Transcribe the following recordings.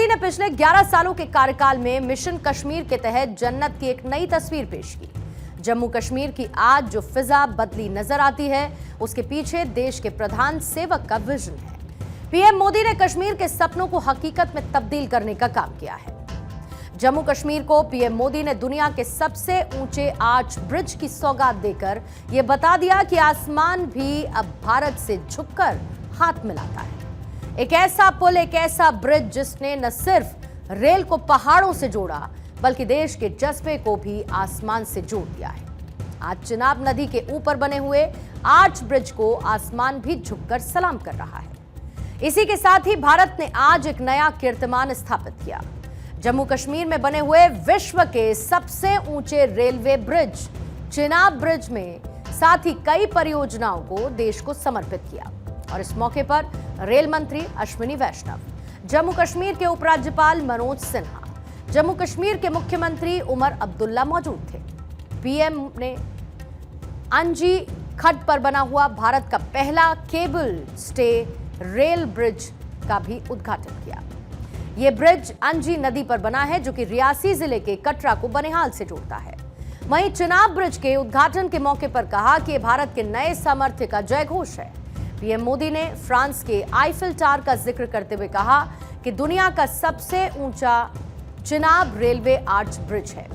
मोदी ने पिछले 11 सालों के कार्यकाल में मिशन कश्मीर के तहत जन्नत की एक नई तस्वीर पेश की। जम्मू कश्मीर की आज जो फिजा बदली नजर आती है, उसके पीछे देश के प्रधान सेवक का विजन है। पीएम मोदी ने कश्मीर के सपनों को हकीकत में तब्दील करने का काम किया है। जम्मू कश्मीर को पीएम मोदी ने दुनिया के सबसे ऊंचे आर्च ब्रिज की सौगात देकर यह बता दिया कि आसमान भी अब भारत से झुककर हाथ मिलाता है। एक ऐसा पुल, एक ऐसा ब्रिज जिसने न सिर्फ रेल को पहाड़ों से जोड़ा, बल्कि देश के जज्बे को भी आसमान से जोड़ दिया है। आज चिनाब नदी के ऊपर बने हुए आर्च ब्रिज को आसमान भी झुककर सलाम कर रहा है। इसी के साथ ही भारत ने आज एक नया कीर्तिमान स्थापित किया। जम्मू कश्मीर में बने हुए विश्व के सबसे ऊंचे रेलवे ब्रिज चिनाब ब्रिज में साथ ही कई परियोजनाओं को देश को समर्पित किया। और इस मौके पर रेल मंत्री अश्विनी वैष्णव, जम्मू कश्मीर के उपराज्यपाल मनोज सिन्हा, जम्मू कश्मीर के मुख्यमंत्री उमर अब्दुल्ला मौजूद थे। पीएम ने अंजी खड्ड पर बना हुआ भारत का पहला केबल स्टे रेल ब्रिज का भी उद्घाटन किया। यह ब्रिज अंजी नदी पर बना है, जो कि रियासी जिले के कटरा को बनिहाल से जोड़ता है। वहीं चिनाब ब्रिज के उद्घाटन के मौके पर कहा कि भारत के नए सामर्थ्य का जयघोष है। पीएम मोदी ने फ्रांस के आईफिल टावर का जिक्र करते हुए कहा कि दुनिया का सबसे ऊंचा चिनाब रेलवे आर्च ब्रिज है।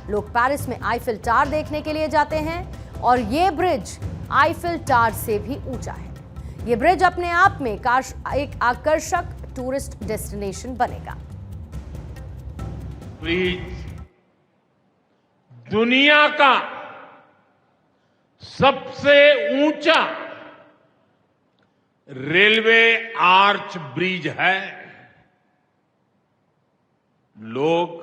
लोग पेरिस में आईफिल टावर देखने के लिए जाते हैं और ये ब्रिज आईफिल टावर से भी ऊंचा है। ये ब्रिज अपने आप में एक आकर्षक टूरिस्ट डेस्टिनेशन बनेगा। ब्रिज दुनिया का सबसे ऊंचा रेलवे आर्च ब्रिज है। लोग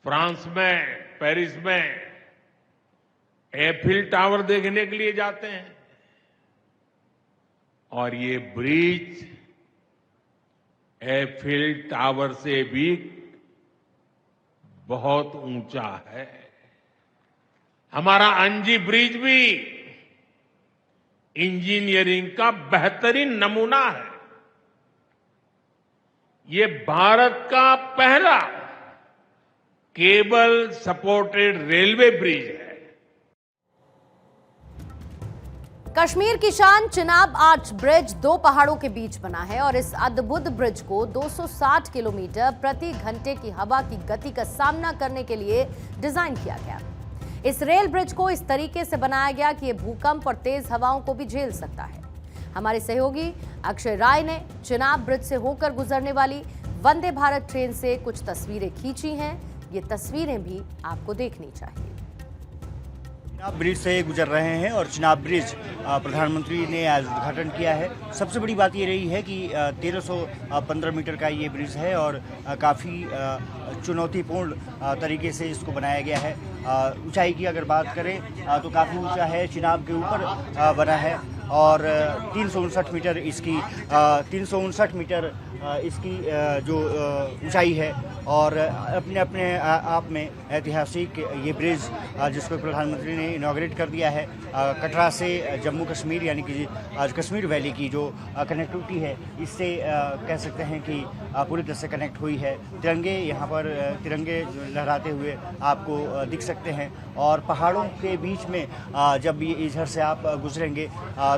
फ्रांस में, पेरिस में एफिल टावर देखने के लिए जाते हैं और ये ब्रिज एफिल टावर से भी बहुत ऊंचा है। हमारा अंजी ब्रिज भी इंजीनियरिंग का बेहतरीन नमूना है। ये भारत का पहला केबल सपोर्टेड रेलवे ब्रिज है। कश्मीर की शान चिनाब आर्च ब्रिज 2 पहाड़ों के बीच बना है और इस अद्भुत ब्रिज को 260 किलोमीटर प्रति घंटे की हवा की गति का सामना करने के लिए डिजाइन किया गया। इस रेल ब्रिज को इस तरीके से बनाया गया कि यह भूकंप और तेज हवाओं को भी झेल सकता है। हमारे सहयोगी अक्षय राय ने चिनाब ब्रिज से होकर गुजरने वाली वंदे भारत ट्रेन से कुछ तस्वीरें खींची हैं। ये तस्वीरें भी आपको देखनी चाहिए। चिनाब ब्रिज से गुजर रहे हैं और चिनाब ब्रिज प्रधानमंत्री ने आज उद्घाटन किया है। सबसे बड़ी बात ये रही है कि 1315 मीटर का ये ब्रिज है और काफ़ी चुनौतीपूर्ण तरीके से इसको बनाया गया है। ऊंचाई की अगर बात करें तो काफ़ी ऊंचा है, चिनाब के ऊपर बना है और 359 मीटर इसकी 359 मीटर इसकी जो ऊंचाई है और अपने आप में ऐतिहासिक ये ब्रिज जिसको प्रधानमंत्री ने इनॉग्रेट कर दिया है। कटरा से जम्मू कश्मीर यानी कि कश्मीर वैली की जो कनेक्टिविटी है, इससे कह सकते हैं कि पूरी तरह से कनेक्ट हुई है। तिरंगे यहाँ पर तिरंगे लहराते हुए आपको दिख सकते हैं और पहाड़ों के बीच में जब ये इधर से आप गुजरेंगे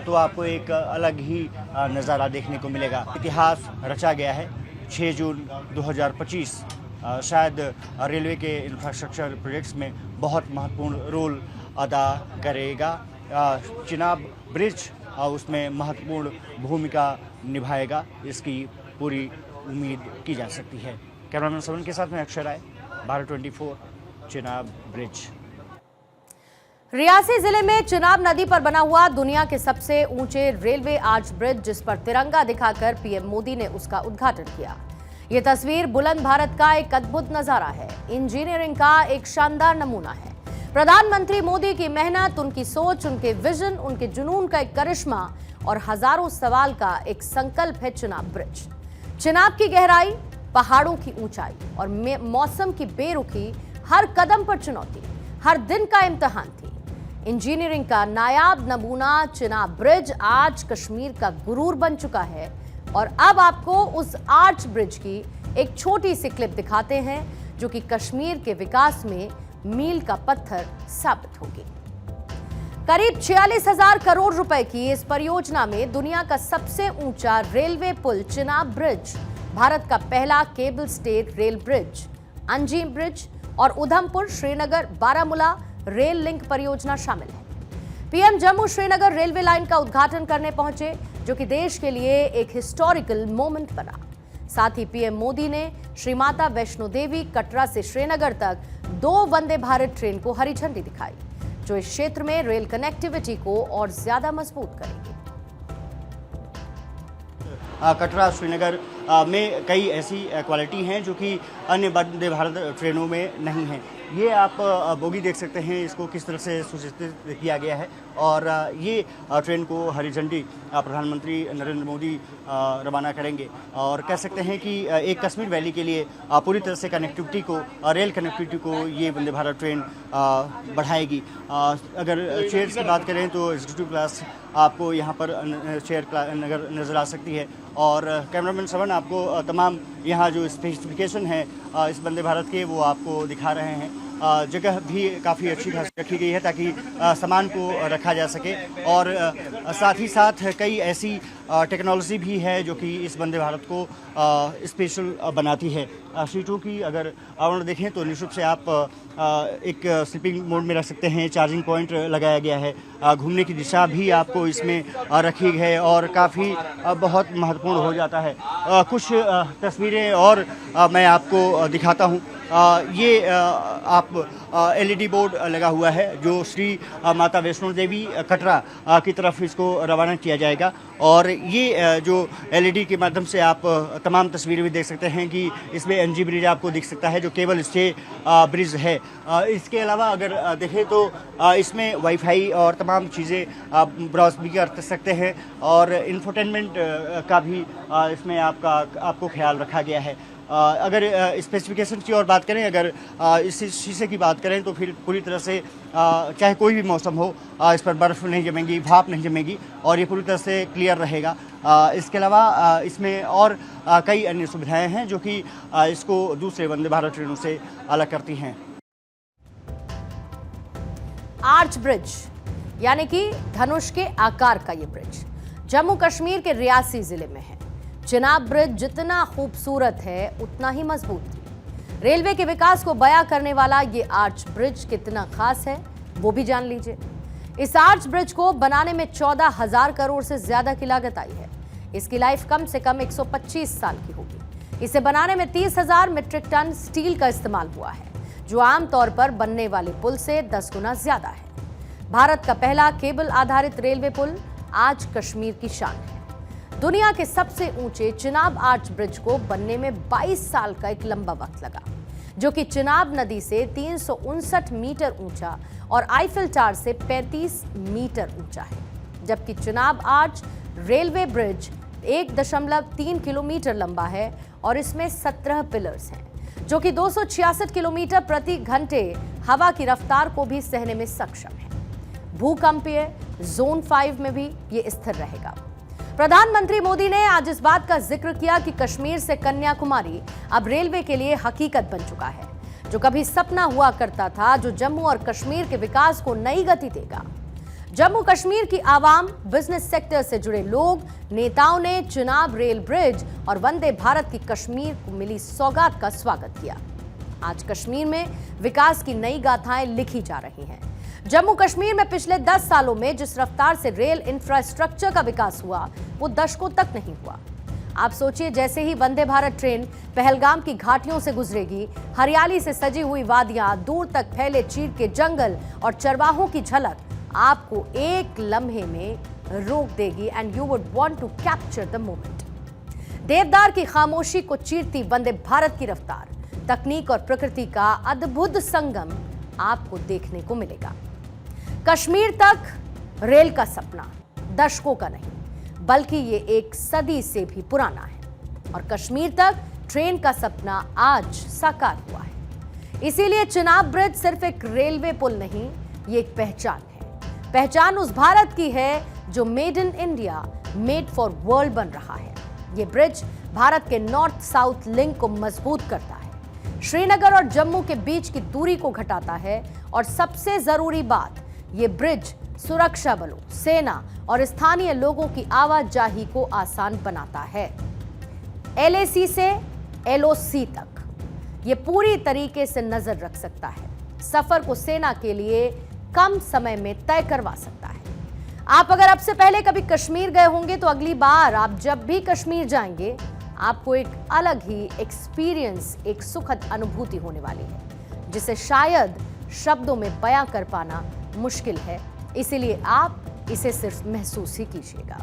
तो आपको एक अलग ही नज़ारा देखने को मिलेगा। इतिहास रचा गया है। 6 जून 2025 शायद रेलवे के इंफ्रास्ट्रक्चर प्रोजेक्ट्स में बहुत महत्वपूर्ण रोल अदा करेगा। चिनाब ब्रिज उसमें महत्वपूर्ण भूमिका निभाएगा, इसकी पूरी उम्मीद की जा सकती है। कैमरामैन सवन के साथ में अक्षय राय, भारत 24, चिनाब ब्रिज। रियासी जिले में चिनाब नदी पर बना हुआ दुनिया के सबसे ऊंचे रेलवे आर्च ब्रिज, जिस पर तिरंगा दिखाकर पीएम मोदी ने उसका उद्घाटन किया। यह तस्वीर बुलंद भारत का एक अद्भुत नजारा है, इंजीनियरिंग का एक शानदार नमूना है। प्रधानमंत्री मोदी की मेहनत, उनकी सोच, उनके विजन, उनके जुनून का एक करिश्मा और हजारों सवाल का एक संकल्प है चिनाब ब्रिज। चिनाब की गहराई, पहाड़ों की ऊंचाई और मौसम की बेरुखी, हर कदम पर चुनौती, हर दिन का इम्तिहान थी। इंजीनियरिंग का नायाब नमूना चिनाब ब्रिज आज कश्मीर का गुरूर बन चुका है और अब आपको उस आर्च ब्रिज की एक छोटी सी क्लिप दिखाते हैं जो कि कश्मीर के विकास में मील का पत्थर साबित होगी। करीब 46,000 करोड़ रुपए की इस परियोजना में दुनिया का सबसे ऊंचा रेलवे पुल चिनाब ब्रिज, भारत का पहला केबल स्टेड रेल ब्रिज, अंजीम ब्रिज और उधमपुर श्रीनगर बारामूला रेल लिंक परियोजना शामिल है। PM Jammu Srinagar railway line का उद्घाटन करने पहुंचे, जो कि देश के लिए एक हिस्टोरिकल मोमेंट बना। साथ ही पीएम मोदी ने श्री माता वैष्णो देवी कटरा से श्रीनगर तक 2 वंदे भारत ट्रेन को हरी झंडी दिखाई, जो इस क्षेत्र में रेल कनेक्टिविटी को और ज्यादा मजबूत करेगी। कटरा श्रीनगर में कई ऐसी क्वालिटी हैं जो कि अन्य वंदे भारत ट्रेनों में नहीं हैं। ये आप बोगी देख सकते हैं, इसको किस तरह से सुसज्जित किया गया है और ये ट्रेन को हरी झंडी प्रधानमंत्री नरेंद्र मोदी रवाना करेंगे और कह सकते हैं कि एक कश्मीर वैली के लिए पूरी तरह से कनेक्टिविटी को, रेल कनेक्टिविटी को ये वंदे भारत ट्रेन बढ़ाएगी। अगर चेयर्स की बात करें तो एग्जीक्यूटिव क्लास आपको यहाँ पर चेयर नज़र आ सकती है और कैमरामैन श्रवण आपको तमाम यहाँ जो स्पेसिफिकेशन है इस वंदे भारत के वो आपको दिखा रहे हैं। जगह भी काफ़ी अच्छी खासी रखी गई है ताकि सामान को रखा जा सके और साथ ही साथ कई ऐसी टेक्नोलॉजी भी है जो कि इस वंदे भारत को स्पेशल बनाती है। सीटों की अगर आवरण देखें तो निःशुल्क से आप एक स्लीपिंग मोड में रख सकते हैं, चार्जिंग पॉइंट लगाया गया है, घूमने की दिशा भी आपको इसमें रखी है और काफ़ी बहुत महत्वपूर्ण हो जाता है। कुछ तस्वीरें और मैं आपको दिखाता हूँ। ये आप एलईडी बोर्ड लगा हुआ है जो श्री माता वैष्णो देवी कटरा की तरफ इसको रवाना किया जाएगा और ये जो एलईडी के माध्यम से आप तमाम तस्वीरें भी देख सकते हैं कि इसमें एनजी ब्रिज आपको दिख सकता है जो केबल स्टे ब्रिज है। इसके अलावा अगर देखें तो इसमें वाईफाई और तमाम चीज़ें आप ब्राउज भी कर सकते हैं और इंफोटेनमेंट का भी इसमें आपको ख्याल रखा गया है। अगर स्पेसिफिकेशन की और बात करें, अगर इस शीशे की बात करें तो फिर पूरी तरह से चाहे कोई भी मौसम हो इस पर बर्फ़ नहीं जमेगी, भाप नहीं जमेगी और ये पूरी तरह से क्लियर रहेगा। इसके अलावा इसमें और कई अन्य सुविधाएं हैं जो कि इसको दूसरे वंदे भारत ट्रेनों से अलग करती हैं। आर्च ब्रिज यानी कि धनुष के आकार का ये ब्रिज जम्मू कश्मीर के रियासी जिले में है। चिनाब ब्रिज जितना खूबसूरत है उतना ही मजबूत भी। रेलवे के विकास को बयां करने वाला ये आर्च ब्रिज कितना खास है वो भी जान लीजिए। इस आर्च ब्रिज को बनाने में 14,000 करोड़ से ज्यादा की लागत आई है। इसकी लाइफ कम से कम 125 साल की होगी। इसे बनाने में 30,000 मीट्रिक टन स्टील का इस्तेमाल हुआ है, जो आमतौर पर बनने वाले पुल से 10 गुना ज्यादा है। भारत का पहला केबल आधारित रेलवे पुल आज कश्मीर की शान है। दुनिया के सबसे ऊंचे चिनाब आर्च ब्रिज को बनने में 22 साल का एक लंबा वक्त लगा, जो कि चिनाब नदी से 359 मीटर ऊंचा और आईफिल टावर से 35 मीटर ऊंचा है। जबकि Chenab arch railway bridge 1.3 kilometre लंबा है और इसमें 17 पिलर्स हैं, जो कि 266 किलोमीटर प्रति घंटे हवा की रफ्तार को भी सहने में सक्षम है। भूकंपीय जोन 5 में भी ये स्थिर रहेगा। प्रधानमंत्री मोदी ने आज इस बात का जिक्र किया कि कश्मीर से कन्याकुमारी अब रेलवे के लिए हकीकत बन चुका है, जो कभी सपना हुआ करता था, जो जम्मू और कश्मीर के विकास को नई गति देगा। जम्मू कश्मीर की आवाम, बिजनेस सेक्टर से जुड़े लोग, नेताओं ने चिनाब रेल ब्रिज और वंदे भारत की कश्मीर को मिली सौगात का स्वागत किया। आज कश्मीर में विकास की नई गाथाएं लिखी जा रही हैं। जम्मू कश्मीर में पिछले 10 सालों में जिस रफ्तार से रेल इंफ्रास्ट्रक्चर का विकास हुआ वो दशकों तक नहीं हुआ। आप सोचिए, जैसे ही वंदे भारत ट्रेन पहलगाम की घाटियों से गुजरेगी, हरियाली से सजी हुई वादियां, दूर तक फैले चीड़ के जंगल और चरवाहों की झलक आपको एक लम्हे में रोक देगी and you would want to capture the moment. देवदार की खामोशी को चीरती वंदे भारत की रफ्तार, तकनीक और प्रकृति का अद्भुत संगम आपको देखने को मिलेगा। कश्मीर तक रेल का सपना दशकों का नहीं, बल्कि ये एक सदी से भी पुराना है और कश्मीर तक ट्रेन का सपना आज साकार हुआ है। इसीलिए चिनाब ब्रिज सिर्फ एक रेलवे पुल नहीं, ये एक पहचान है। पहचान उस भारत की है जो made in India, made for world बन रहा है। ये ब्रिज भारत के नॉर्थ साउथ लिंक को मजबूत करता है, श्रीनगर और जम्मू के बीच की दूरी को घटाता है और सबसे जरूरी बात, ये ब्रिज सुरक्षा बलों, सेना और स्थानीय लोगों की आवाजाही को आसान बनाता है। LAC से LOC तक ये पूरी तरीके से नजर रख सकता है, सफर को सेना के लिए कम समय में तय करवा सकता है। आप अगर अब से पहले कभी कश्मीर गए होंगे तो अगली बार आप जब भी कश्मीर जाएंगे आपको एक अलग ही एक्सपीरियंस, एक सुखद अनुभूति होने वाली है, जिसे शायद शब्दों में बयां कर पाना मुश्किल है। इसीलिए आप इसे सिर्फ महसूस ही कीजिएगा।